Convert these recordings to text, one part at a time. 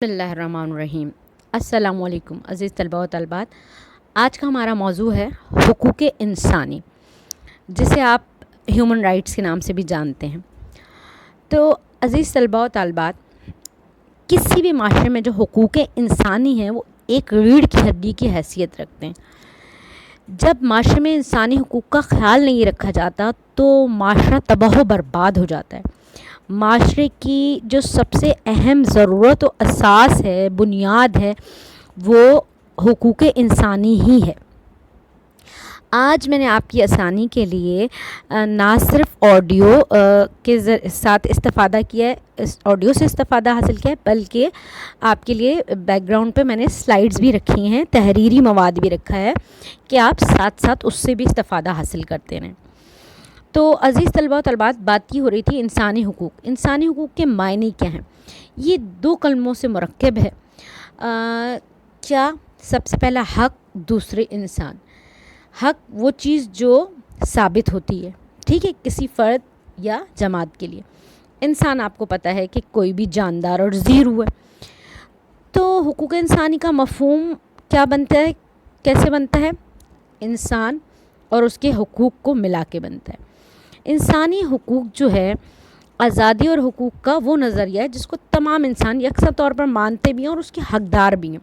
بسم اللہ الرحمن الرحیم۔ السلام علیکم عزیز طلباء و طالبات۔ آج کا ہمارا موضوع ہے حقوق انسانی، جسے آپ ہیومن رائٹس کے نام سے بھی جانتے ہیں۔ تو عزیز طلباء و طالبات، کسی بھی معاشرے میں جو حقوق انسانی ہیں وہ ایک ریڑھ کی ہڈی کی حیثیت رکھتے ہیں۔ جب معاشرے میں انسانی حقوق کا خیال نہیں رکھا جاتا تو معاشرہ تباہ و برباد ہو جاتا ہے۔ معاشرے کی جو سب سے اہم ضرورت و اساس ہے، بنیاد ہے، وہ حقوق انسانی ہی ہے۔ آج میں نے آپ کی آسانی کے لیے نہ صرف آڈیو کے ساتھ استفادہ کیا ہے، آڈیو سے استفادہ حاصل کیا ہے، بلکہ آپ کے لیے بیک گراؤنڈ پہ میں نے سلائیڈز بھی رکھی ہیں، تحریری مواد بھی رکھا ہے کہ آپ ساتھ ساتھ اس سے بھی استفادہ حاصل کرتے رہیں۔ تو عزیز طلباء و طالبات، بات کی ہو رہی تھی انسانی حقوق۔ انسانی حقوق کے معنی کیا ہیں؟ یہ دو کلموں سے مرکب ہے۔ کیا؟ سب سے پہلا حق، دوسرے انسان۔ حق وہ چیز جو ثابت ہوتی ہے، ٹھیک ہے، کسی فرد یا جماعت کے لیے۔ انسان آپ کو پتہ ہے کہ کوئی بھی جاندار اور زی روح ہے۔ تو حقوق انسانی کا مفہوم کیا بنتا ہے، کیسے بنتا ہے؟ انسان اور اس کے حقوق کو ملا کے بنتا ہے۔ انسانی حقوق جو ہے آزادی اور حقوق کا وہ نظریہ ہے جس کو تمام انسان یکساں طور پر مانتے بھی ہیں اور اس کے حقدار بھی ہیں۔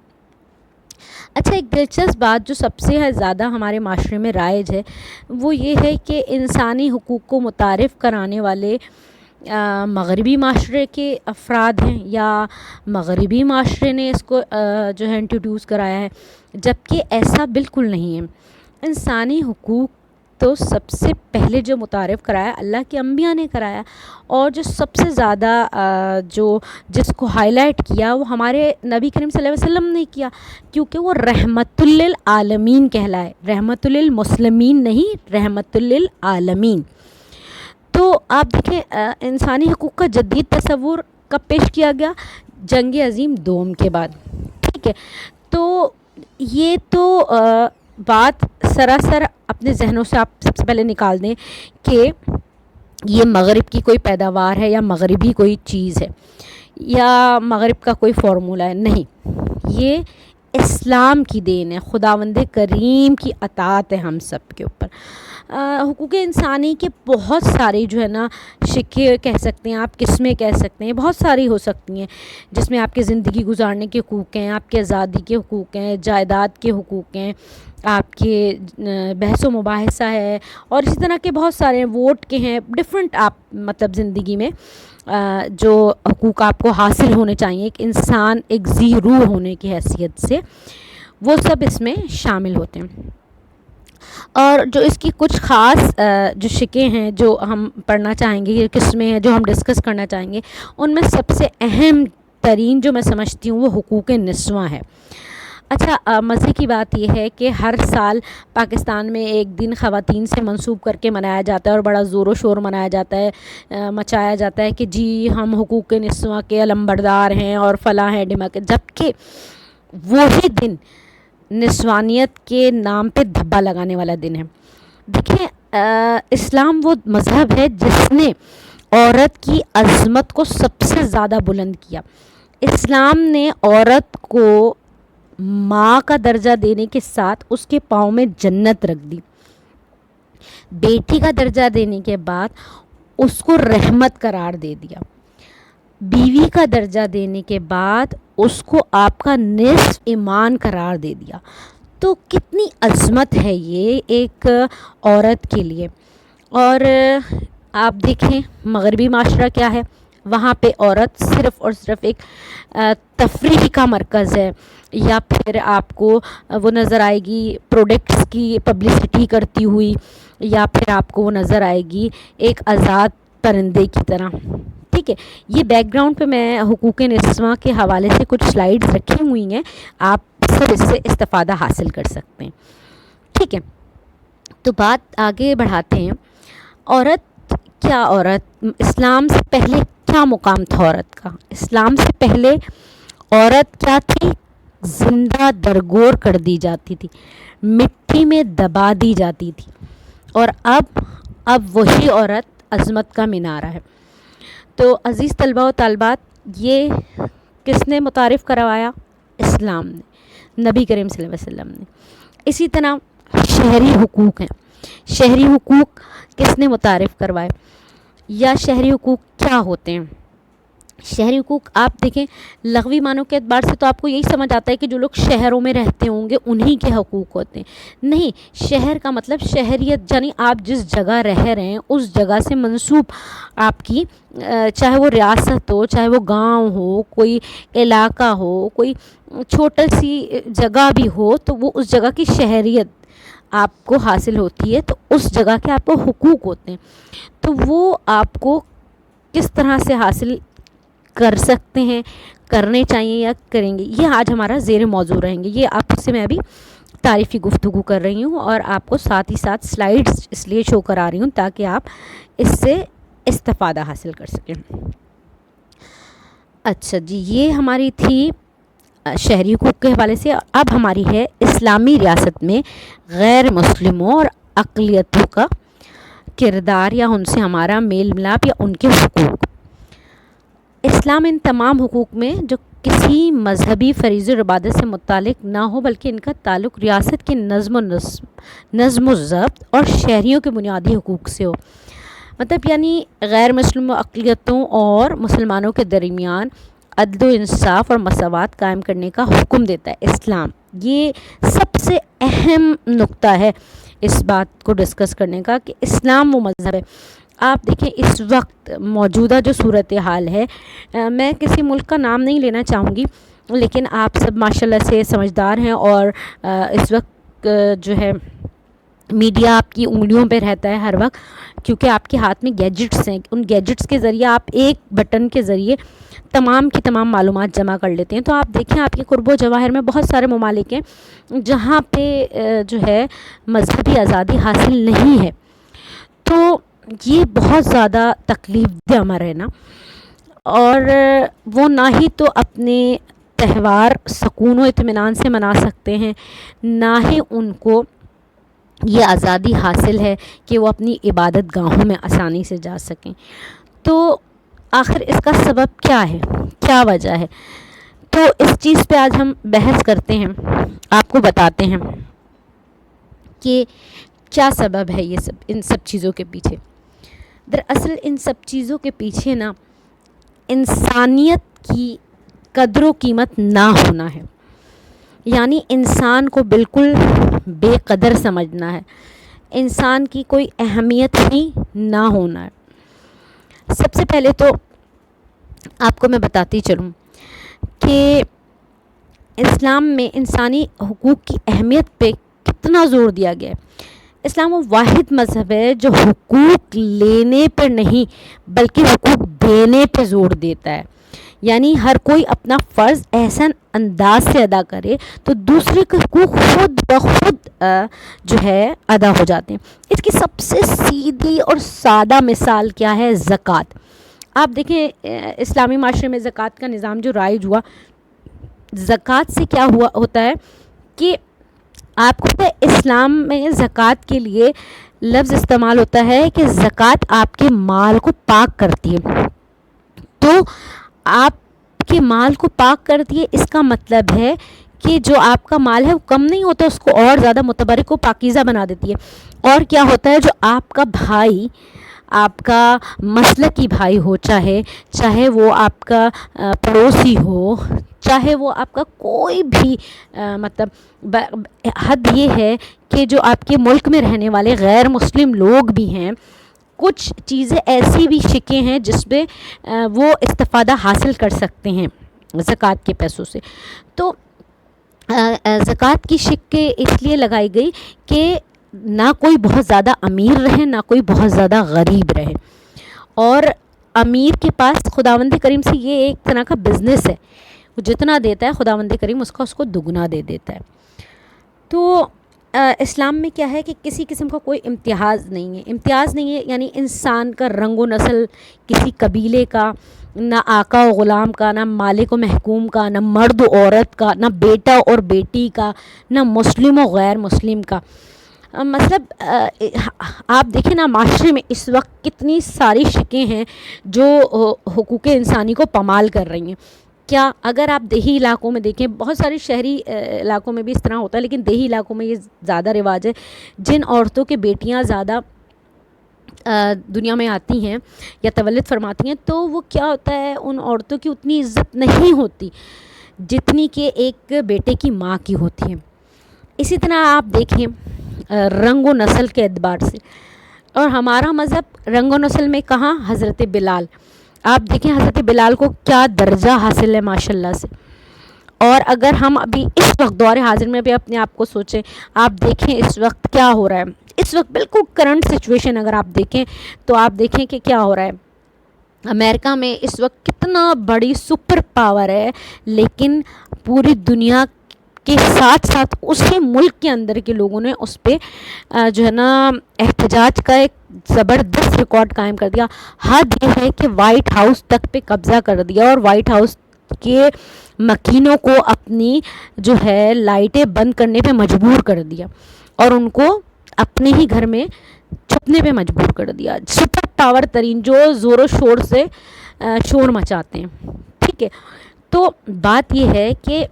اچھا، ایک دلچسپ بات جو سب سے زیادہ ہمارے معاشرے میں رائج ہے وہ یہ ہے کہ انسانی حقوق کو متعارف کرانے والے مغربی معاشرے کے افراد ہیں، یا مغربی معاشرے نے اس کو جو ہے انٹروڈیوس کرایا ہے، جبکہ ایسا بالکل نہیں ہے۔ انسانی حقوق تو سب سے پہلے جو متعارف کرایا اللہ کے انبیاء نے کرایا، اور جو سب سے زیادہ جس کو ہائی لائٹ کیا وہ ہمارے نبی کریم صلی اللہ علیہ وسلم نے کیا، کیونکہ وہ رحمت للعالمین کہلائے، رحمت للمسلمین نہیں، رحمت للعالمین۔ تو آپ دیکھیں انسانی حقوق کا جدید تصور کب پیش کیا گیا؟ جنگ عظیم دوم کے بعد، ٹھیک ہے۔ تو یہ تو بات سراسر اپنے ذہنوں سے آپ سب سے پہلے نکال دیں کہ یہ مغرب کی کوئی پیداوار ہے یا مغربی کوئی چیز ہے یا مغرب کا کوئی فارمولہ ہے، نہیں، یہ اسلام کی دین ہے، خداوند کریم کی اطاعت ہے ہم سب کے اوپر۔ حقوق انسانی کے بہت سارے جو ہے نا شکے کہہ سکتے ہیں آپ، قسمیں کہہ سکتے ہیں، بہت ساری ہو سکتی ہیں، جس میں آپ کے زندگی گزارنے کے حقوق ہیں، آپ کے آزادی کے حقوق ہیں، جائیداد کے حقوق ہیں، آپ کے بحث و مباحثہ ہے، اور اسی طرح کے بہت سارے ووٹ کے ہیں، ڈفرینٹ آپ مطلب زندگی میں جو حقوق آپ کو حاصل ہونے چاہیے ایک انسان، ایک ذی روح ہونے کی حیثیت سے، وہ سب اس میں شامل ہوتے ہیں۔ اور جو اس کی کچھ خاص جو شکیں ہیں جو ہم پڑھنا چاہیں گے، یہ قسمیں ہیں جو ہم ڈسکس کرنا چاہیں گے، ان میں سب سے اہم ترین جو میں سمجھتی ہوں وہ حقوق نسواں ہے۔ اچھا، مزے کی بات یہ ہے کہ ہر سال پاکستان میں ایک دن خواتین سے منسوب کر کے منایا جاتا ہے اور بڑا زور و شور منایا جاتا ہے، مچایا جاتا ہے کہ جی ہم حقوق نسواں کے علمبردار ہیں اور فلاں ہیں ڈمک، جبکہ وہی دن نسوانیت کے نام پہ دھبا لگانے والا دن ہے۔ دیکھیں، اسلام وہ مذہب ہے جس نے عورت کی عظمت کو سب سے زیادہ بلند کیا۔ اسلام نے عورت کو ماں کا درجہ دینے کے ساتھ اس کے پاؤں میں جنت رکھ دی، بیٹی کا درجہ دینے کے بعد اس کو رحمت قرار دے دیا، بیوی کا درجہ دینے کے بعد اس کو آپ کا نصف ایمان قرار دے دیا۔ تو کتنی عظمت ہے یہ ایک عورت کے لیے۔ اور آپ دیکھیں مغربی معاشرہ کیا ہے، وہاں پہ عورت صرف اور صرف ایک تفریح کا مرکز ہے، یا پھر آپ کو وہ نظر آئے گی پروڈکٹس کی پبلسٹی کرتی ہوئی، یا پھر آپ کو وہ نظر آئے گی ایک آزاد پرندے کی طرح، ٹھیک ہے۔ یہ بیک گراؤنڈ پہ میں حقوق نسواں کے حوالے سے کچھ سلائیڈز رکھی ہوئی ہیں، آپ سب اس سے استفادہ حاصل کر سکتے ہیں، ٹھیک ہے۔ تو بات آگے بڑھاتے ہیں۔ عورت کیا، عورت اسلام سے پہلے کیا مقام تھا عورت کا؟ اسلام سے پہلے عورت کیا تھی؟ زندہ درگور کر دی جاتی تھی، مٹی میں دبا دی جاتی تھی، اور اب وہی عورت عظمت کا مینارہ ہے۔ تو عزیز طلباء و طالبات، یہ کس نے متعارف کروایا؟ اسلام نے، نبی کریم صلی اللہ علیہ وسلم نے. اسی طرح شہری حقوق ہیں. شہری حقوق کس نے متعارف کروائے، یا شہری حقوق کیا ہوتے ہیں؟ شہری حقوق آپ دیکھیں لغوی معنوں کے اعتبار سے تو آپ کو یہی سمجھ آتا ہے کہ جو لوگ شہروں میں رہتے ہوں گے انہی کے حقوق ہوتے ہیں. نہیں، شہر کا مطلب شہریت، یعنی آپ جس جگہ رہ رہے ہیں اس جگہ سے منسوب آپ کی، چاہے وہ ریاست ہو، چاہے وہ گاؤں ہو، کوئی علاقہ ہو، کوئی چھوٹی سی جگہ بھی ہو، تو وہ اس جگہ کی شہریت آپ کو حاصل ہوتی ہے، تو اس جگہ کے آپ کو حقوق ہوتے ہیں. تو وہ آپ کو کس طرح سے حاصل کر سکتے ہیں، کرنے چاہیے یا کریں گے، یہ آج ہمارا زیر موضوع رہیں گے. یہ آپ سے میں ابھی تعریفی گفتگو کر رہی ہوں اور آپ کو ساتھ ہی ساتھ سلائیڈز اس لیے شو کرا رہی ہوں تاکہ آپ اس سے استفادہ حاصل کر سکیں. اچھا جی، یہ ہماری تھی شہری حقوق کے حوالے سے. اب ہماری ہے اسلامی ریاست میں غیر مسلموں اور اقلیتوں کا کردار یا ان سے ہمارا میل ملاپ یا ان کے حقوق. اسلام ان تمام حقوق میں جو کسی مذہبی فریضے اور عبادت سے متعلق نہ ہو بلکہ ان کا تعلق ریاست کے نظم و ضبط اور شہریوں کے بنیادی حقوق سے ہو. مطلب یعنی غیر مسلم اقلیتوں اور مسلمانوں کے درمیان عدل و انصاف اور مساوات قائم کرنے کا حکم دیتا ہے اسلام. یہ سب سے اہم نقطہ ہے اس بات کو ڈسکس کرنے کا کہ اسلام وہ مذہب ہے. آپ دیکھیں اس وقت موجودہ جو صورتحال ہے، میں کسی ملک کا نام نہیں لینا چاہوں گی، لیکن آپ سب ماشاءاللہ سے سمجھدار ہیں اور اس وقت جو ہے میڈیا آپ کی انگلیوں پہ رہتا ہے ہر وقت، کیونکہ آپ کے ہاتھ میں گیجٹس ہیں. ان گیجٹس کے ذریعے آپ ایک بٹن کے ذریعے تمام کی تمام معلومات جمع کر لیتے ہیں. تو آپ دیکھیں آپ کے قرب و جواہر میں بہت سارے ممالک ہیں جہاں پہ جو ہے مذہبی آزادی حاصل نہیں ہے. تو یہ بہت زیادہ تکلیف دہ امر ہے نا، اور وہ نہ ہی تو اپنے تہوار سکون و اطمینان سے منا سکتے ہیں، نہ ہی ان کو یہ آزادی حاصل ہے کہ وہ اپنی عبادت گاہوں میں آسانی سے جا سکیں. تو آخر اس کا سبب کیا ہے، کیا وجہ ہے؟ تو اس چیز پہ آج ہم بحث کرتے ہیں، آپ کو بتاتے ہیں کہ کیا سبب ہے یہ سب، ان سب چیزوں کے پیچھے. دراصل ان سب چیزوں کے پیچھے نا انسانیت کی قدر و قیمت نہ ہونا ہے. یعنی انسان کو بالکل بے قدر سمجھنا ہے، انسان کی کوئی اہمیت ہی نہ ہونا ہے. سب سے پہلے تو آپ کو میں بتاتی چلوں کہ اسلام میں انسانی حقوق کی اہمیت پہ کتنا زور دیا گیا ہے. اسلام وہ واحد مذہب ہے جو حقوق لینے پر نہیں بلکہ حقوق دینے پہ زور دیتا ہے. یعنی ہر کوئی اپنا فرض احسن انداز سے ادا کرے تو دوسرے کے حقوق خود بخود جو ہے ادا ہو جاتے ہیں. اس کی سب سے سیدھی اور سادہ مثال کیا ہے؟ زکوٰۃ. آپ دیکھیں اسلامی معاشرے میں زکوٰۃ کا نظام جو رائج ہوا، زکوٰۃ سے کیا ہوتا ہے کہ آپ کو پتہ ہے اسلام میں زکوٰۃ کے لیے لفظ استعمال ہوتا ہے کہ زکوٰۃ آپ کے مال کو پاک کرتی ہے. تو آپ کے مال کو پاک کرتی ہے، اس کا مطلب ہے کہ جو آپ کا مال ہے وہ کم نہیں ہوتا، اس کو اور زیادہ متبرک و پاکیزہ بنا دیتی ہے. اور کیا ہوتا ہے، جو آپ کا بھائی، آپ کا مسلکی بھائی ہو، چاہے وہ آپ کا پڑوسی ہو، چاہے وہ آپ کا کوئی بھی مطلب حد یہ ہے کہ جو آپ کے ملک میں رہنے والے غیر مسلم لوگ بھی ہیں، کچھ چیزیں ایسی بھی شکیں ہیں جس پہ وہ استفادہ حاصل کر سکتے ہیں زکوٰۃ کے پیسوں سے. تو زکوٰۃ کی شکیں اس لیے لگائی گئی کہ نہ کوئی بہت زیادہ امیر رہے، نہ کوئی بہت زیادہ غریب رہے. اور امیر کے پاس خداوند کریم سے یہ ایک طرح کا بزنس ہے، وہ جتنا دیتا ہے خداوند کریم اس کو دگنا دے دیتا ہے. تو اسلام میں کیا ہے کہ کسی قسم کا کوئی امتیاز نہیں ہے. یعنی انسان کا رنگ و نسل، کسی قبیلے کا، نہ آقا و غلام کا، نہ مالک و محکوم کا، نہ مرد و عورت کا، نہ بیٹا اور بیٹی کا، نہ مسلم و غیر مسلم کا. مطلب آپ دیکھیں نا معاشرے میں اس وقت کتنی ساری شکیں ہیں جو حقوق انسانی کو پامال کر رہی ہیں. کیا اگر آپ دیہی علاقوں میں دیکھیں، بہت سارے شہری علاقوں میں بھی اس طرح ہوتا ہے، لیکن دیہی علاقوں میں یہ زیادہ رواج ہے، جن عورتوں کے بیٹیاں زیادہ دنیا میں آتی ہیں یا تولد فرماتی ہیں، تو وہ کیا ہوتا ہے، ان عورتوں کی اتنی عزت نہیں ہوتی جتنی کہ ایک بیٹے کی ماں کی ہوتی ہے. اسی طرح آپ دیکھیں رنگ و نسل کے اعتبار سے، اور ہمارا مذہب رنگ و نسل میں کہاں، حضرت بلال. آپ دیکھیں حضرت بلال کو کیا درجہ حاصل ہے ماشاء اللہ سے. اور اگر ہم ابھی اس وقت دور حاضر میں بھی اپنے آپ کو سوچیں، آپ دیکھیں اس وقت کیا ہو رہا ہے، اس وقت بالکل کرنٹ سچویشن اگر آپ دیکھیں تو آپ دیکھیں کہ کیا ہو رہا ہے. امریکہ میں اس وقت کتنا بڑی سپر پاور ہے، لیکن پوری دنیا کے ساتھ ساتھ اسی ملک کے اندر کے لوگوں نے اس پہ جو ہے نا احتجاج کا ایک زبردست ریکارڈ قائم کر دیا. حد یہ ہے کہ وائٹ ہاؤس تک پہ قبضہ کر دیا، اور وائٹ ہاؤس کے مکینوں کو اپنی جو ہے لائٹیں بند کرنے پہ مجبور کر دیا، اور ان کو اپنے ہی گھر میں چھپنے پہ مجبور کر دیا. سپر پاور ترین جو زور و شور سے شور مچاتے ہیں. ٹھیک ہے، تو بات یہ ہے کہ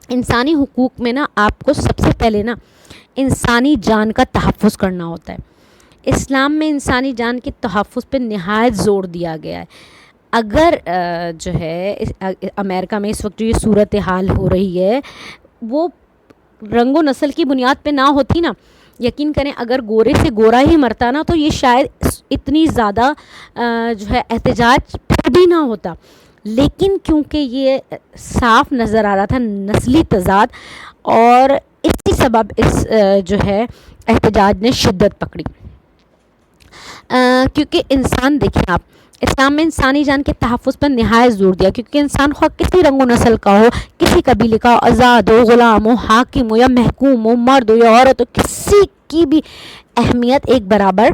انسانی حقوق میں نا آپ کو سب سے پہلے نا انسانی جان کا تحفظ کرنا ہوتا ہے. اسلام میں انسانی جان کے تحفظ پہ نہایت زور دیا گیا ہے. اگر جو ہے امریکہ میں اس وقت جو یہ صورتحال ہو رہی ہے وہ رنگ و نسل کی بنیاد پہ نہ ہوتی نا، یقین کریں اگر گورے سے گورا ہی مرتا نا تو یہ شاید اتنی زیادہ جو ہے احتجاج پھر بھی نہ ہوتا. لیکن کیونکہ یہ صاف نظر آ رہا تھا نسلی تضاد، اور اسی سبب اس جو ہے احتجاج نے شدت پکڑی. کیونکہ انسان دیکھیں آپ، اسلام میں انسانی جان کے تحفظ پر نہایت زور دیا، کیونکہ انسان خواہ کسی رنگ و نسل کا ہو، کسی قبیلے کا ہو، آزاد ہو، غلام ہو، حاکم ہو یا محکوم ہو، مرد ہو یا عورت ہو، کسی کی بھی اہمیت ایک برابر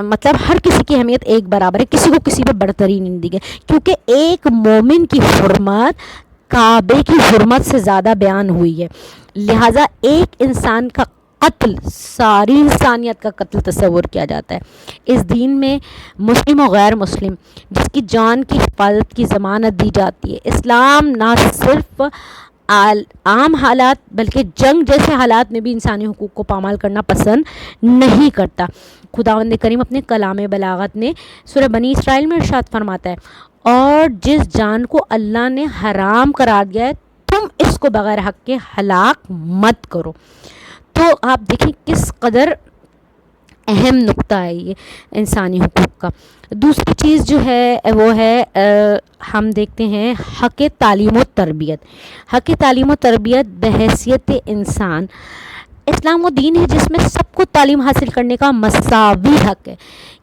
مطلب ہر کسی کی اہمیت ایک برابر ہے، کسی کو کسی پہ برتری نہیں دی گئی. کیونکہ ایک مومن کی حرمت کعبے کی حرمت سے زیادہ بیان ہوئی ہے، لہٰذا ایک انسان کا قتل ساری انسانیت کا قتل تصور کیا جاتا ہے. اس دین میں مسلم و غیر مسلم جس کی جان کی حفاظت کی ضمانت دی جاتی ہے. اسلام نہ صرف عام حالات بلکہ جنگ جیسے حالات میں بھی انسانی حقوق کو پامال کرنا پسند نہیں کرتا. خداوند کریم اپنے کلام بلاغت نے سورہ بنی اسرائیل میں ارشاد فرماتا ہے، اور جس جان کو اللہ نے حرام قرار دیا ہے تم اس کو بغیر حق کے ہلاک مت کرو. تو آپ دیکھیں کس قدر اہم نقطہ ہے یہ انسانی حقوق کا. دوسری چیز جو ہے وہ ہے ہم دیکھتے ہیں حق تعلیم و تربیت. حق تعلیم و تربیت بحیثیت انسان اسلام و دین ہے جس میں سب کو تعلیم حاصل کرنے کا مساوی حق ہے.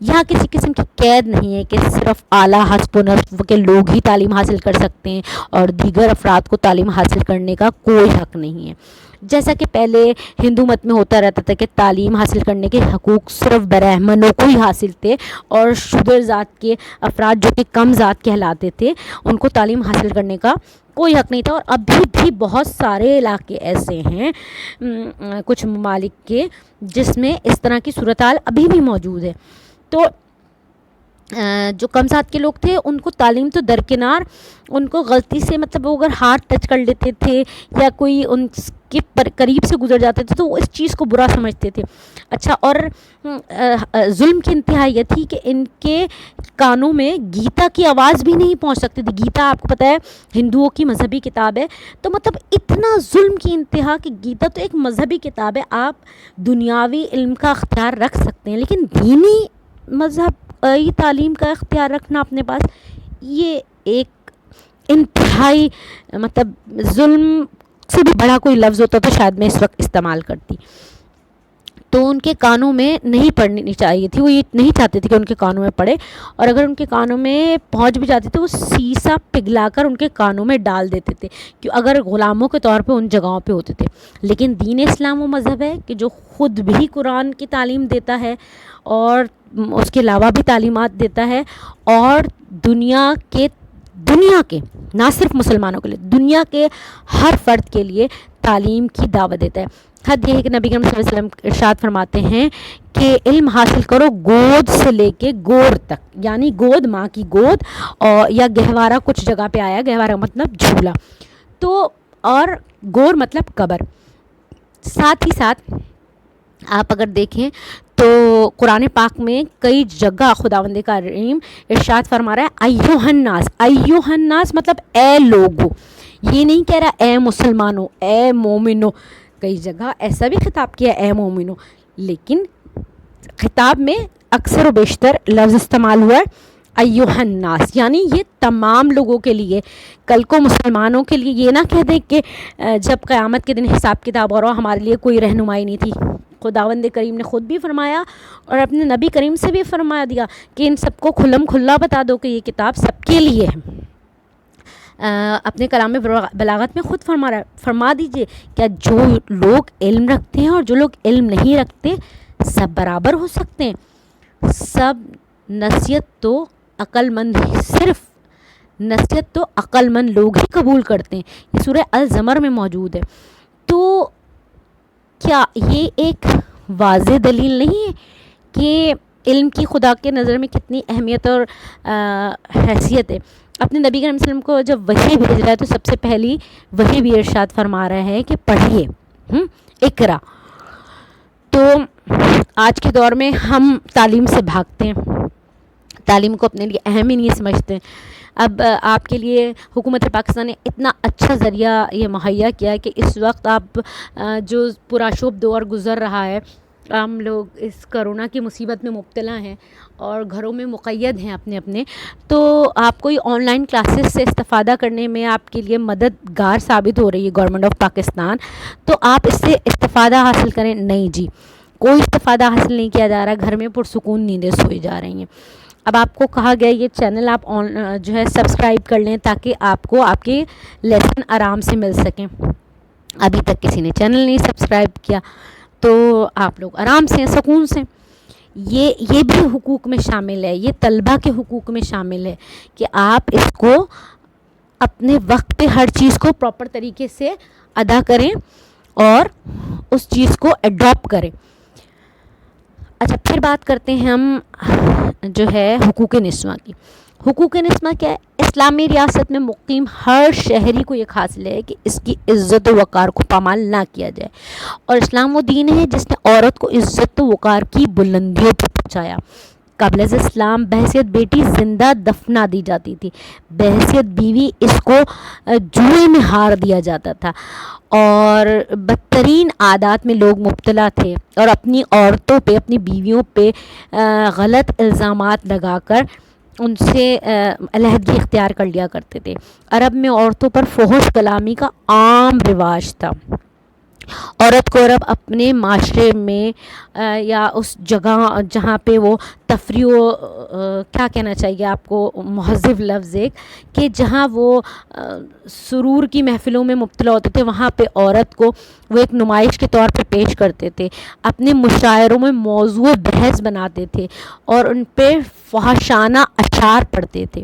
یہاں کسی قسم کی قید نہیں ہے کہ صرف اعلیٰ حسب و نصب کے لوگ ہی تعلیم حاصل کر سکتے ہیں اور دیگر افراد کو تعلیم حاصل کرنے کا کوئی حق نہیں ہے. جیسا کہ پہلے ہندو مت میں ہوتا رہتا تھا کہ تعلیم حاصل کرنے کے حقوق صرف برہمنوں کو ہی حاصل تھے، اور شودر ذات کے افراد جو کہ کم ذات کہلاتے تھے ان کو تعلیم حاصل کرنے کا کوئی حق نہیں تھا. اور ابھی بھی بہت سارے علاقے ایسے ہیں کچھ ممالک کے جس میں اس طرح کی صورتحال ابھی بھی موجود ہے. تو جو کم ذات کے لوگ تھے ان کو تعلیم تو درکنار، ان کو غلطی سے مطلب وہ اگر ہاتھ ٹچ کر لیتے تھے یا کوئی ان کے قریب سے گزر جاتے تھے تو وہ اس چیز کو برا سمجھتے تھے. اچھا، اور ظلم کی انتہا یہ تھی کہ ان کے کانوں میں گیتا کی آواز بھی نہیں پہنچ سکتی تھی. گیتا آپ کو پتہ ہے ہندوؤں کی مذہبی کتاب ہے، تو مطلب اتنا ظلم کی انتہا کہ گیتا تو ایک مذہبی کتاب ہے، آپ دنیاوی علم کا اختیار رکھ سکتے ہیں لیکن دینی مذہب یہ تعلیم کا اختیار رکھنا اپنے پاس یہ ایک انتہائی مطلب ظلم سے بھی بڑا کوئی لفظ ہوتا تو شاید میں اس وقت استعمال کرتی. تو ان کے کانوں میں نہیں پڑنی چاہیے تھی، وہ یہ نہیں چاہتے تھے کہ ان کے کانوں میں پڑے، اور اگر ان کے کانوں میں پہنچ بھی جاتی تو وہ سیسا پگھلا کر ان کے کانوں میں ڈال دیتے تھے کہ اگر غلاموں کے طور پہ ان جگہوں پہ ہوتے تھے. لیکن دین اسلام وہ مذہب ہے کہ جو خود بھی قرآن کی تعلیم دیتا ہے اور اس کے علاوہ بھی تعلیمات دیتا ہے، اور دنیا کے نہ صرف مسلمانوں کے لیے، دنیا کے ہر فرد کے لیے تعلیم کی دعوت دیتا ہے. حد یہ ہے کہ نبی کریم صلی اللہ علیہ وسلم ارشاد فرماتے ہیں کہ علم حاصل کرو گود سے لے کے گور تک، یعنی گود ماں کی گود، اور یا گہوارہ کچھ جگہ پہ آیا، گہوارہ مطلب جھولا، تو اور گور مطلب قبر۔ ساتھ ہی ساتھ آپ اگر دیکھیں تو قرآن پاک میں کئی جگہ خداوند کریم ارشاد فرما رہا ہے ایھا الناس، ایھا الناس مطلب اے لوگو، یہ نہیں کہہ رہا اے مسلمانوں، اے مومنو، کئی جگہ ایسا بھی خطاب کیا اے مومنو، لیکن خطاب میں اکثر و بیشتر لفظ استعمال ہوا ہے ایھا الناس، یعنی یہ تمام لوگوں کے لیے۔ کل کو مسلمانوں کے لیے یہ نہ کہہ دیں کہ جب قیامت کے دن حساب کتاب اور ہمارے لیے کوئی رہنمائی نہیں تھی۔ خداوند کریم نے خود بھی فرمایا اور اپنے نبی کریم سے بھی فرما دیا کہ ان سب کو کھلم کھلا بتا دو کہ یہ کتاب سب کے لیے ہے۔ اپنے کلام میں بلاغت میں خود فرما دیجئے کہ جو لوگ علم رکھتے ہیں اور جو لوگ علم نہیں رکھتے سب برابر ہو سکتے ہیں، سب نصیحت تو عقل مند، صرف نصیحت تو عقل مند لوگ ہی قبول کرتے ہیں۔ یہ سورہ الزمر میں موجود ہے۔ تو کیا یہ ایک واضح دلیل نہیں ہے کہ علم کی خدا کے نظر میں کتنی اہمیت اور حیثیت ہے؟ اپنے نبی کریم صلی اللہ علیہ وسلم کو جب وحی بھیج رہا ہے تو سب سے پہلی وحی بھی ارشاد فرما رہا ہے کہ پڑھیے، اقرا۔ تو آج کے دور میں ہم تعلیم سے بھاگتے ہیں، تعلیم کو اپنے لیے اہم ہی نہیں سمجھتے۔ اب آپ کے لیے حکومت پاکستان نے اتنا اچھا ذریعہ یہ مہیا کیا ہے کہ اس وقت آپ جو پرآشوب دور گزر رہا ہے، ہم لوگ اس کرونا کی مصیبت میں مبتلا ہیں اور گھروں میں مقید ہیں اپنے، تو آپ کو یہ آن لائن کلاسز سے استفادہ کرنے میں آپ کے لیے مددگار ثابت ہو رہی ہے گورنمنٹ آف پاکستان، تو آپ اس سے استفادہ حاصل کریں۔ نہیں جی، کوئی استفادہ حاصل نہیں کیا جا رہا، گھر میں پرسکون نیندیں سوئی جا رہی ہیں۔ اب آپ کو کہا گیا یہ چینل آپ جو ہے سبسکرائب کر لیں تاکہ آپ کو آپ کے لیسن آرام سے مل سکیں۔ ابھی تک کسی نے چینل نہیں سبسکرائب کیا تو آپ لوگ آرام سے سکون سے، یہ بھی حقوق میں شامل ہے، یہ طلبہ کے حقوق میں شامل ہے کہ آپ اس کو اپنے وقت پہ ہر چیز کو پراپر طریقے سے ادا کریں اور اس چیز کو اڈاپٹ کریں۔ اچھا، پھر بات کرتے ہیں ہم جو ہے حقوق نسواں کی۔ حقوق نسواں کیا ہے؟ اسلامی ریاست میں مقیم ہر شہری کو یہ حاصل ہے کہ اس کی عزت و وقار کو پامال نہ کیا جائے، اور اسلام وہ دین ہے جس نے عورت کو عزت و وقار کی بلندیوں پر پہنچایا۔ قبل از اسلام بحیثیت بیٹی زندہ دفنا دی جاتی تھی، بحیثیت بیوی اس کو جوئے میں ہار دیا جاتا تھا، اور بدترین عادات میں لوگ مبتلا تھے اور اپنی عورتوں پہ، اپنی بیویوں پہ غلط الزامات لگا کر ان سے علیحدگی اختیار کر لیا کرتے تھے۔ عرب میں عورتوں پر فحش کلامی کا عام رواج تھا۔ عورت کو عرب اپنے معاشرے میں یا اس جگہ جہاں پہ وہ تفریح و کیا کہنا چاہیے آپ کو، مہذب لفظ ایک، کہ جہاں وہ سرور کی محفلوں میں مبتلا ہوتے تھے، وہاں پہ عورت کو وہ ایک نمائش کے طور پہ پیش کرتے تھے، اپنے مشاعروں میں موضوع بحث بناتے تھے اور ان پہ فحشانہ اشعار پڑھتے تھے۔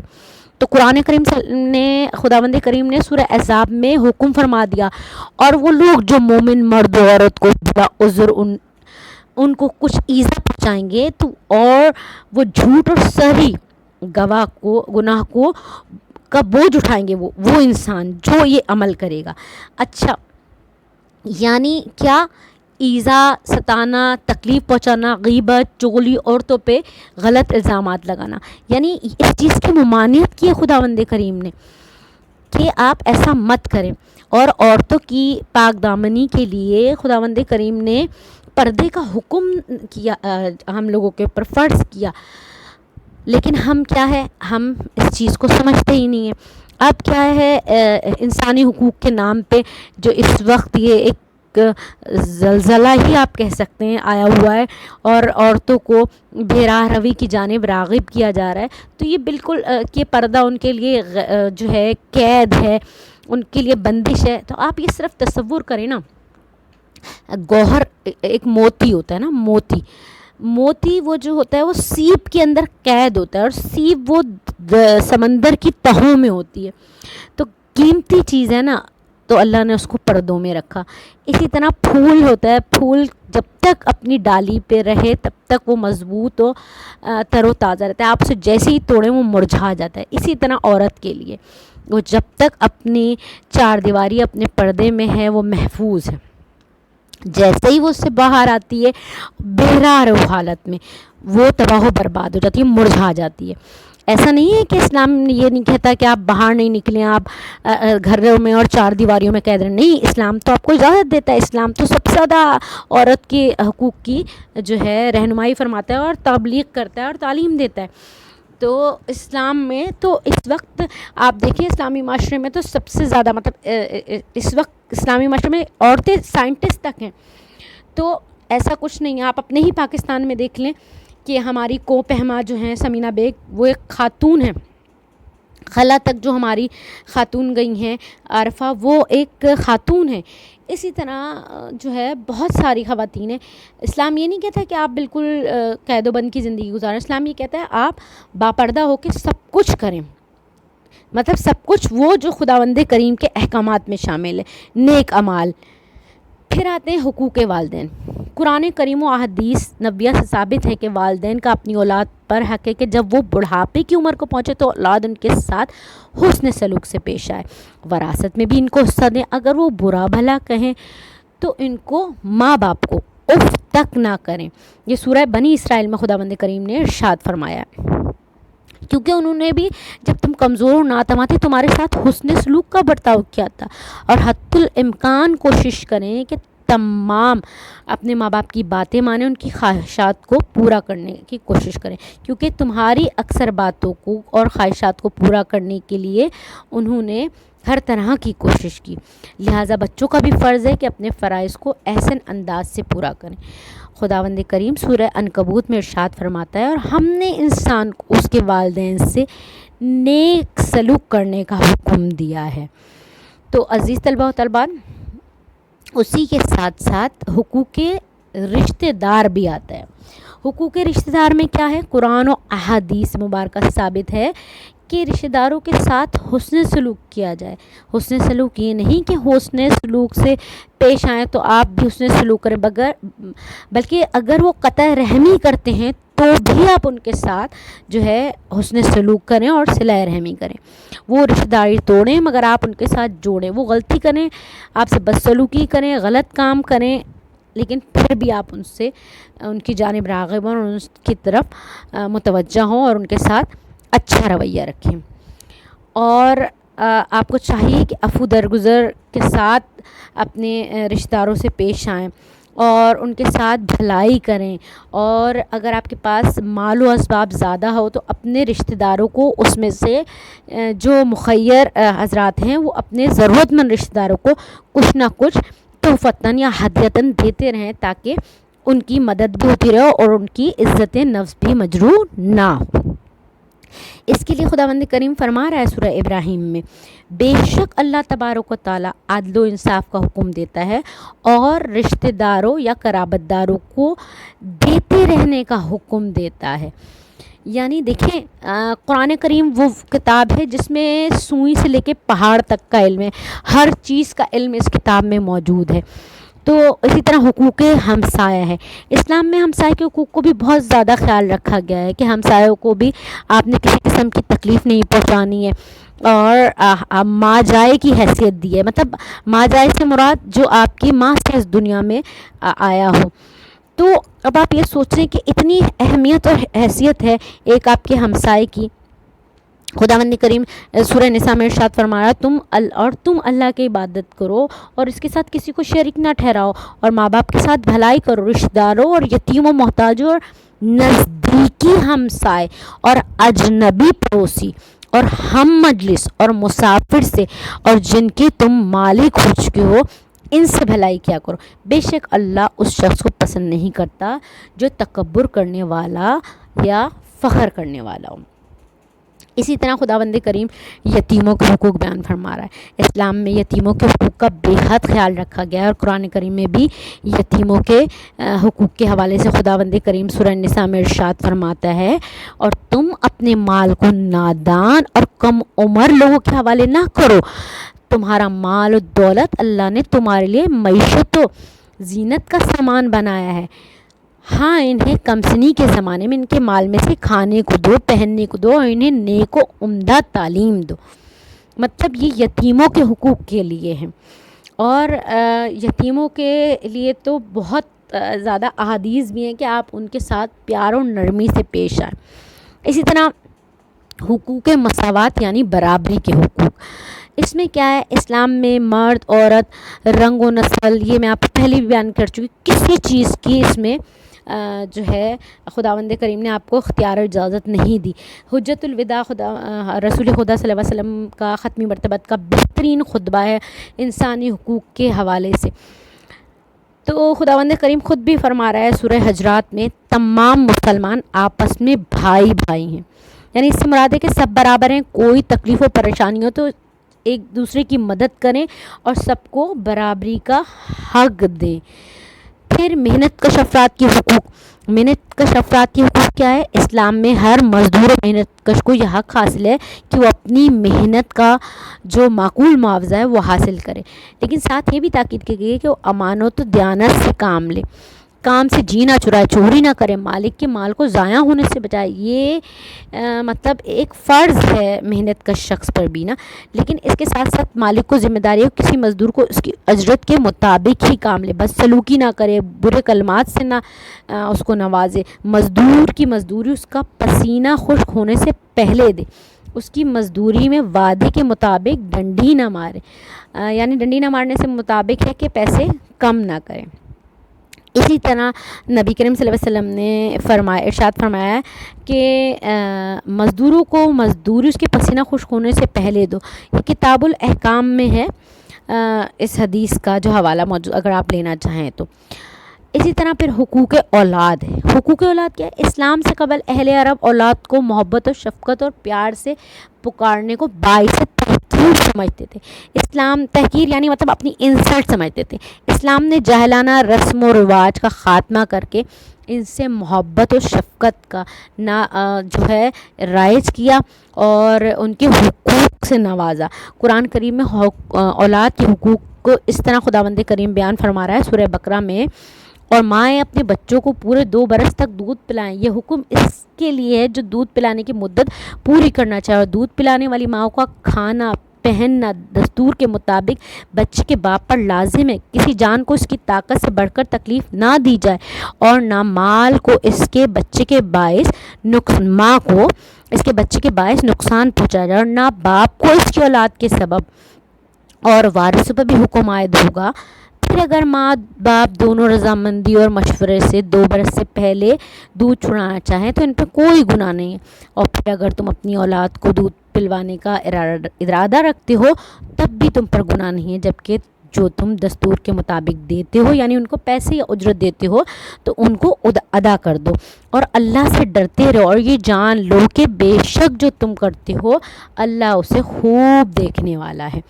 تو قرآن کریم نے، خداوند کریم نے سورہ احزاب میں حکم فرما دیا، اور وہ لوگ جو مومن مرد و عورت کو بلا عذر ان کو کچھ ایذا پہنچائیں گے تو اور وہ جھوٹ اور صحیح گواہ کو، گناہ کو کا بوجھ اٹھائیں گے، وہ انسان جو یہ عمل کرے گا۔ اچھا، یعنی کیا؟ ایذا، ستانا، تکلیف پہنچانا، غیبت، چغلی، عورتوں پہ غلط الزامات لگانا، یعنی اس چیز کی ممانعت کی ہے خداوند کریم نے کہ آپ ایسا مت کریں۔ اور عورتوں کی پاک دامنی کے لیے خداوند کریم نے پردے کا حکم کیا، ہم لوگوں کے اوپر فرض کیا، لیکن ہم کیا ہے، ہم اس چیز کو سمجھتے ہی نہیں ہیں۔ اب کیا ہے، انسانی حقوق کے نام پہ جو اس وقت یہ ایک زلزلہ ہی آپ کہہ سکتے ہیں آیا ہوا ہے، اور عورتوں کو بے راہ روی کی جانب راغب کیا جا رہا ہے، تو یہ بالکل کہ پردہ ان کے لیے جو ہے قید ہے، ان کے لیے بندش ہے۔ تو آپ یہ صرف تصور کریں نا، گوہر ایک موتی ہوتا ہے نا، موتی وہ جو ہوتا ہے وہ سیپ کے اندر قید ہوتا ہے، اور سیپ وہ سمندر کی تہوں میں ہوتی ہے، تو قیمتی چیز ہے نا، تو اللہ نے اس کو پردوں میں رکھا. اسی طرح پھول ہوتا ہے, پھول جب تک اپنی ڈالی پہ رہے تب تک وہ مضبوط و تر و تازہ رہتا ہے, آپ اسے جیسے ہی توڑیں وہ مرجھا جاتا ہے. اسی طرح عورت کے لیے وہ جب تک اپنی چار دیواری اپنے پردے میں ہے وہ محفوظ ہے, جیسے ہی وہ اس سے باہر آتی ہے بہرار حالت میں وہ تباہ و برباد ہو جاتی ہے, مرجھا جاتی ہے. ایسا نہیں ہے کہ اسلام یہ نہیں کہتا کہ آپ باہر نہیں نکلیں, آپ گھروں میں اور چار دیواریوں میں قید رہیں. نہیں, اسلام تو آپ کو اجازت دیتا ہے. اسلام تو سب سے زیادہ عورت کے حقوق کی جو ہے رہنمائی فرماتا ہے اور تبلیغ کرتا ہے اور تعلیم دیتا ہے. تو اسلام میں تو اس وقت آپ دیکھیں اسلامی معاشرے میں تو سب سے زیادہ مطلب اس وقت اسلامی معاشرے میں عورتیں سائنٹسٹ تک ہیں. تو ایسا کچھ نہیں ہے. آپ اپنے ہی پاکستان میں دیکھ لیں کہ ہماری کو پہما جو ہیں سمینہ بیگ, وہ ایک خاتون ہیں. خلا تک جو ہماری خاتون گئی ہیں عارفہ, وہ ایک خاتون ہیں. اسی طرح جو ہے بہت ساری خواتین ہیں. اسلام یہ نہیں کہتا کہ آپ بالکل قید و بند کی زندگی گزاریں. اسلام یہ کہتا ہے آپ باپردہ ہو کے سب کچھ کریں, مطلب سب کچھ وہ جو خداوند کریم کے احکامات میں شامل ہے, نیک اعمال. پھر آتے ہیں حقوق والدین. قرآن کریم و احادیث نبویہ سے ثابت ہے کہ والدین کا اپنی اولاد پر حق ہے کہ جب وہ بڑھاپے کی عمر کو پہنچے تو اولاد ان کے ساتھ حسن سلوک سے پیش آئے. وراثت میں بھی ان کو حصہ دیں. اگر وہ برا بھلا کہیں تو ان کو ماں باپ کو اف تک نہ کریں. یہ سورہ بنی اسرائیل میں خداوند کریم نے ارشاد فرمایا ہے, کیونکہ انہوں نے بھی جب تم کمزور و ناتواں تھے تمہارے ساتھ حسن سلوک کا برتاؤ کیا تھا. اور حتی الامکان کوشش کریں کہ تمام اپنے ماں باپ کی باتیں مانیں, ان کی خواہشات کو پورا کرنے کی کوشش کریں, کیونکہ تمہاری اکثر باتوں کو اور خواہشات کو پورا کرنے کے لیے انہوں نے ہر طرح کی کوشش کی. لہٰذا بچوں کا بھی فرض ہے کہ اپنے فرائض کو احسن انداز سے پورا کریں. خداوند کریم سورہ عنکبوت میں ارشاد فرماتا ہے, اور ہم نے انسان کو اس کے والدین سے نیک سلوک کرنے کا حکم دیا ہے. تو عزیز طلبہ و طالبات, اسی کے ساتھ ساتھ حقوق رشتہ دار بھی آتا ہے. حقوق رشتہ دار میں کیا ہے؟ قرآن و احادیث مبارکہ ثابت ہے کہ رشتہ داروں کے ساتھ حسن سلوک کیا جائے. حسن سلوک یہ نہیں کہ حسن سلوک سے پیش آئیں تو آپ بھی حسن سلوک کریں, بلکہ اگر وہ قطع رحمی کرتے ہیں تو بھی آپ ان کے ساتھ جو ہے حسن سلوک کریں اور صلہ رحمی کریں. وہ رشتہ داری توڑیں مگر آپ ان کے ساتھ جوڑیں. وہ غلطی کریں, آپ سے بدسلوکی کریں, غلط کام کریں, لیکن پھر بھی آپ ان سے ان کی جانب راغب ہوں اور ان کی طرف متوجہ ہوں اور ان کے ساتھ اچھا رویہ رکھیں. اور آپ کو چاہیے کہ عفو درگزر کے ساتھ اپنے رشتہ داروں سے پیش آئیں اور ان کے ساتھ بھلائی کریں. اور اگر آپ کے پاس مال و اسباب زیادہ ہو تو اپنے رشتہ داروں کو اس میں سے جو مخیر حضرات ہیں وہ اپنے ضرورت مند رشتہ داروں کو کچھ نہ کچھ تحفتاً یا ہدیتاً دیتے رہیں, تاکہ ان کی مدد بھی ہوتی رہے اور ان کی عزت نفس بھی مجروح نہ ہو. اس کے لیے خداوند کریم فرما رہا ہے سورہ ابراہیم میں, بے شک اللہ تبارک و تعالیٰ عدل و انصاف کا حکم دیتا ہے اور رشتہ داروں یا قرابت داروں کو دیتے رہنے کا حکم دیتا ہے. یعنی دیکھیں قرآن کریم وہ کتاب ہے جس میں سوئی سے لے کے پہاڑ تک کا علم ہے, ہر چیز کا علم اس کتاب میں موجود ہے. تو اسی طرح حقوق ہمسایہ ہے. اسلام میں ہمسایہ کے حقوق کو بھی بہت زیادہ خیال رکھا گیا ہے کہ ہمسایوں کو بھی آپ نے کسی قسم کی تکلیف نہیں پہنچانی ہے, اور ماں جائے کی حیثیت دی ہے. مطلب ماں جائے سے مراد جو آپ کی ماں سے اس دنیا میں آیا ہو. تو اب آپ یہ سوچ رہے ہیں کہ اتنی اہمیت اور حیثیت ہے ایک آپ کے ہمسائے کی. خداوند کریم سورہ نساء میں ارشاد فرمایا, تم اللہ کی عبادت کرو اور اس کے ساتھ کسی کو شریک نہ ٹھہراؤ, اور ماں باپ کے ساتھ بھلائی کرو, رشتہ داروں اور یتیم و محتاجوں اور نزدیکی ہمسائے اور اجنبی پڑوسی اور ہم مجلس اور مسافر سے اور جن کے تم مالک ہو چکے ہو ان سے بھلائی کیا کرو. بے شک اللہ اس شخص کو پسند نہیں کرتا جو تکبر کرنے والا یا فخر کرنے والا ہو. اسی طرح خداوند کریم یتیموں کے حقوق بیان فرما رہا ہے. اسلام میں یتیموں کے حقوق کا بے حد خیال رکھا گیا ہے, اور قرآن کریم میں بھی یتیموں کے حقوق کے حوالے سے خداوند کریم سورہ نساء میں ارشاد فرماتا ہے, اور تم اپنے مال کو نادان اور کم عمر لوگوں کے حوالے نہ کرو تمہارا مال و دولت اللہ نے تمہارے لیے معیشت و زینت کا سامان بنایا ہے. ہاں انہیں کمسنی کے زمانے میں ان کے مال میں سے کھانے کو دو, پہننے کو دو, اور انہیں نیک و عمدہ تعلیم دو. مطلب یہ یتیموں کے حقوق کے لیے ہیں. اور یتیموں کے لیے تو بہت زیادہ احادیث بھی ہیں کہ آپ ان کے ساتھ پیار و نرمی سے پیش آئیں. اسی طرح حقوق مساوات یعنی برابری کے حقوق. اس میں کیا ہے, اسلام میں مرد عورت رنگ و نسل, یہ میں آپ پہلے بھی بیان کر چکی, کسی چیز کی اس میں جو ہے خداوند کریم نے آپ کو اختیار و اجازت نہیں دی. حجت الوداع رسول خدا صلی اللہ علیہ وسلم کا ختمی مرتبت کا بہترین خطبہ ہے انسانی حقوق کے حوالے سے. تو خداوند کریم خود بھی فرما رہا ہے سورہ حجرات میں, تمام مسلمان آپس میں بھائی بھائی ہیں. یعنی اس سے مراد ہے کہ سب برابر ہیں, کوئی تکلیف و پریشانی ہو تو ایک دوسرے کی مدد کریں اور سب کو برابری کا حق دیں. پھر محنت کش افراد کے حقوق. محنت کش افراد کے حقوق کیا ہے؟ اسلام میں ہر مزدور و محنت کش کو یہ حق حاصل ہے کہ وہ اپنی محنت کا جو معقول معاوضہ ہے وہ حاصل کرے, لیکن ساتھ یہ بھی تاکید کی گئی ہے کہ وہ امانت و دیانت سے کام لے, کام سے جی نہ چرائے, چوری نہ کرے, مالک کے مال کو ضائع ہونے سے بچائے. یہ مطلب ایک فرض ہے محنت کا شخص پر بھی نا, لیکن اس کے ساتھ ساتھ مالک کو ذمہ داری ہے کسی مزدور کو اس کی اجرت کے مطابق ہی کام لے, بس سلوکی نہ کرے, برے کلمات سے نہ اس کو نوازے. مزدور کی مزدوری اس کا پسینہ خشک ہونے سے پہلے دے. اس کی مزدوری میں وعدے کے مطابق ڈنڈی نہ مارے, یعنی ڈنڈی نہ مارنے سے مطابق ہے کہ پیسے کم نہ کریں. اسی طرح نبی کریم صلی اللہ علیہ وسلم نے ارشاد فرمایا ہے کہ مزدوروں کو مزدوری اس کے پسینہ خشک ہونے سے پہلے دو. یہ کتاب الاحکام میں ہے اس حدیث کا جو حوالہ موجود اگر آپ لینا چاہیں تو. اسی طرح پھر حقوق اولاد ہے. حقوق اولاد کیا ہے؟ اسلام سے قبل اہل عرب اولاد کو محبت و شفقت اور پیار سے پکارنے کو باعث تحقیر سمجھتے تھے. اسلام تحقیر یعنی مطلب اپنی انسلٹ سمجھتے تھے. اسلام نے جاہلانہ رسم و رواج کا خاتمہ کر کے ان سے محبت و شفقت کا جو ہے رائج کیا اور ان کے حقوق سے نوازا. قرآن کریم میں اولاد کے حقوق کو اس طرح خداوند کریم بیان فرما رہا ہے سورہ بقرہ میں, اور مائیں اپنے بچوں کو پورے 2 برس تک دودھ پلائیں. یہ حکم اس کے لیے ہے جو دودھ پلانے کی مدت پوری کرنا چاہے, اور دودھ پلانے والی ماؤں کا کھانا پہننا دستور کے مطابق بچے کے باپ پر لازم ہے. کسی جان کو اس کی طاقت سے بڑھ کر تکلیف نہ دی جائے, اور نہ مال کو اس کے بچے کے باعث ماں کو اس کے بچے کے باعث نقصان پہنچایا جائے, اور نہ باپ کو اس کی اولاد کے سبب. اور وارثوں پر بھی حکم عائد ہوگا. پھر اگر ماں باپ دونوں رضامندی اور مشورے سے 2 برس سے پہلے دودھ چھڑانا چاہیں تو ان پہ کوئی گناہ نہیں ہے. اور پھر اگر تم اپنی اولاد کو دودھ پلوانے کا ارادہ رکھتے ہو تب بھی تم پر گناہ نہیں ہے, جبکہ جو تم دستور کے مطابق دیتے ہو یعنی ان کو پیسے یا اجرت دیتے ہو تو ان کو ادا کر دو. اور اللہ سے ڈرتے رہو, اور یہ جان لو کہ بے شک جو تم کرتے ہو اللہ اسے خوب دیکھنے والا ہے.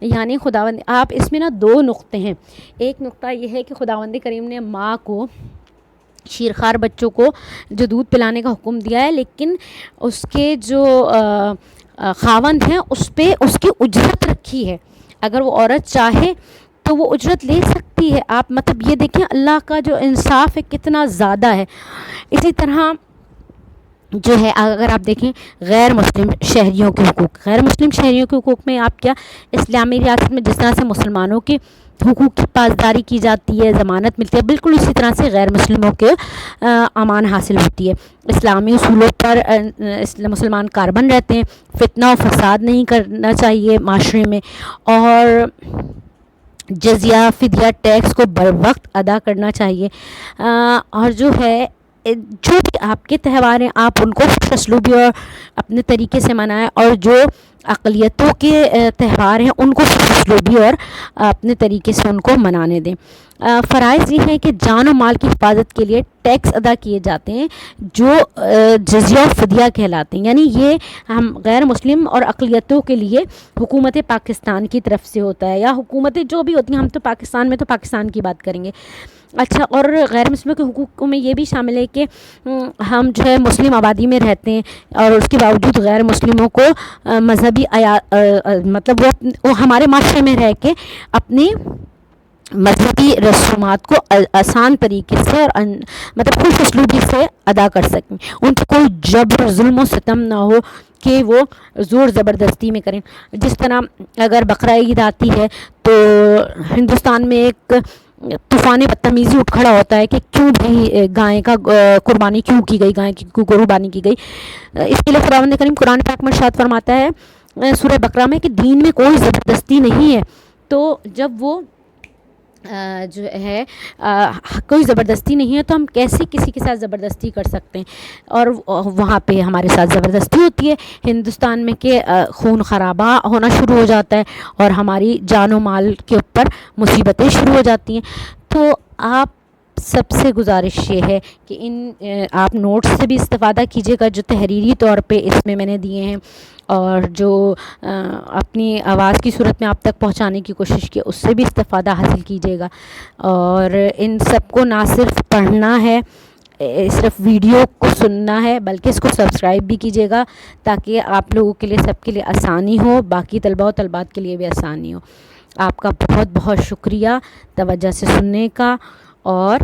یعنی خداوند آپ اس میں نا 2 نقطے ہیں. ایک نقطہ یہ ہے کہ خداوند کریم نے ماں کو شیرخوار بچوں کو جو دودھ پلانے کا حکم دیا ہے, لیکن اس کے جو خاوند ہیں اس پہ اس کی اجرت رکھی ہے. اگر وہ عورت چاہے تو وہ اجرت لے سکتی ہے. آپ مطلب یہ دیکھیں اللہ کا جو انصاف ہے کتنا زیادہ ہے. اسی طرح جو ہے اگر آپ دیکھیں غیر مسلم شہریوں کے حقوق, غیر مسلم شہریوں کے حقوق میں آپ کیا, اسلامی ریاست میں جس طرح سے مسلمانوں کے حقوق کی پاسداری کی جاتی ہے, ضمانت ملتی ہے, بالکل اسی طرح سے غیر مسلموں کے امان حاصل ہوتی ہے. اسلامی اصولوں پر مسلمان کاربن رہتے ہیں. فتنہ و فساد نہیں کرنا چاہیے معاشرے میں, اور جزیہ فدیہ ٹیکس کو بر وقت ادا کرنا چاہیے. اور جو ہے جو بھی آپ کے تہوار ہیں آپ ان کو خوش اسلوبی اور اپنے طریقے سے منائیں, اور جو اقلیتوں کے تہوار ہیں ان کو خوش اسلوبی اور اپنے طریقے سے ان کو منانے دیں. فرائض یہ ہے کہ جان و مال کی حفاظت کے لیے ٹیکس ادا کیے جاتے ہیں جو جزیہ و فدیہ کہلاتے ہیں. یعنی یہ ہم غیر مسلم اور اقلیتوں کے لیے حکومت پاکستان کی طرف سے ہوتا ہے, یا حکومتیں جو بھی ہوتی ہیں, ہم تو پاکستان میں تو پاکستان کی بات کریں گے. اچھا، اور غیر مسلموں کے حقوق میں یہ بھی شامل ہے کہ ہم جو ہے مسلم آبادی میں رہتے ہیں اور اس کے باوجود غیر مسلموں کو مذہبی مطلب وہ ہمارے معاشرے میں رہ کے اپنی مذہبی رسومات کو آسان طریقے سے اور مطلب خوش اسلوبی سے ادا کر سکیں، ان پہ کوئی جبر ظلم و ستم نہ ہو کہ وہ زور زبردستی میں کریں. جس طرح اگر بقرہ عید آتی ہے تو ہندوستان میں ایک طوفان بدتمیزی اٹھ کھڑا ہوتا ہے کہ کیوں بھائی گائے کا قربانی کیوں کی گئی، گائے کی کیوں قربانی کی گئی. اس کے لیے خداوند کریم قرآن پاک میں ارشاد فرماتا ہے سورہ بقرہ میں کہ دین میں کوئی زبردستی نہیں ہے. تو جب وہ جو ہے کوئی زبردستی نہیں ہے تو ہم کیسے کسی کے ساتھ زبردستی کر سکتے ہیں؟ اور وہاں پہ ہمارے ساتھ زبردستی ہوتی ہے ہندوستان میں کہ خون خرابہ ہونا شروع ہو جاتا ہے اور ہماری جان و مال کے اوپر مصیبتیں شروع ہو جاتی ہیں. تو آپ سب سے گزارش یہ ہے کہ آپ نوٹس سے بھی استفادہ کیجیے گا جو تحریری طور پہ اس میں نے دیے ہیں، اور جو اپنی آواز کی صورت میں آپ تک پہنچانے کی کوشش کی اس سے بھی استفادہ حاصل کیجیے گا. اور ان سب کو نہ صرف پڑھنا ہے، صرف ویڈیو کو سننا ہے، بلکہ اس کو سبسکرائب بھی کیجیے گا تاکہ آپ لوگوں کے لیے سب کے لیے آسانی ہو، باقی طلباء و طالبات کے لیے بھی آسانی ہو. آپ کا بہت بہت شکریہ توجہ سے سننے کا، اور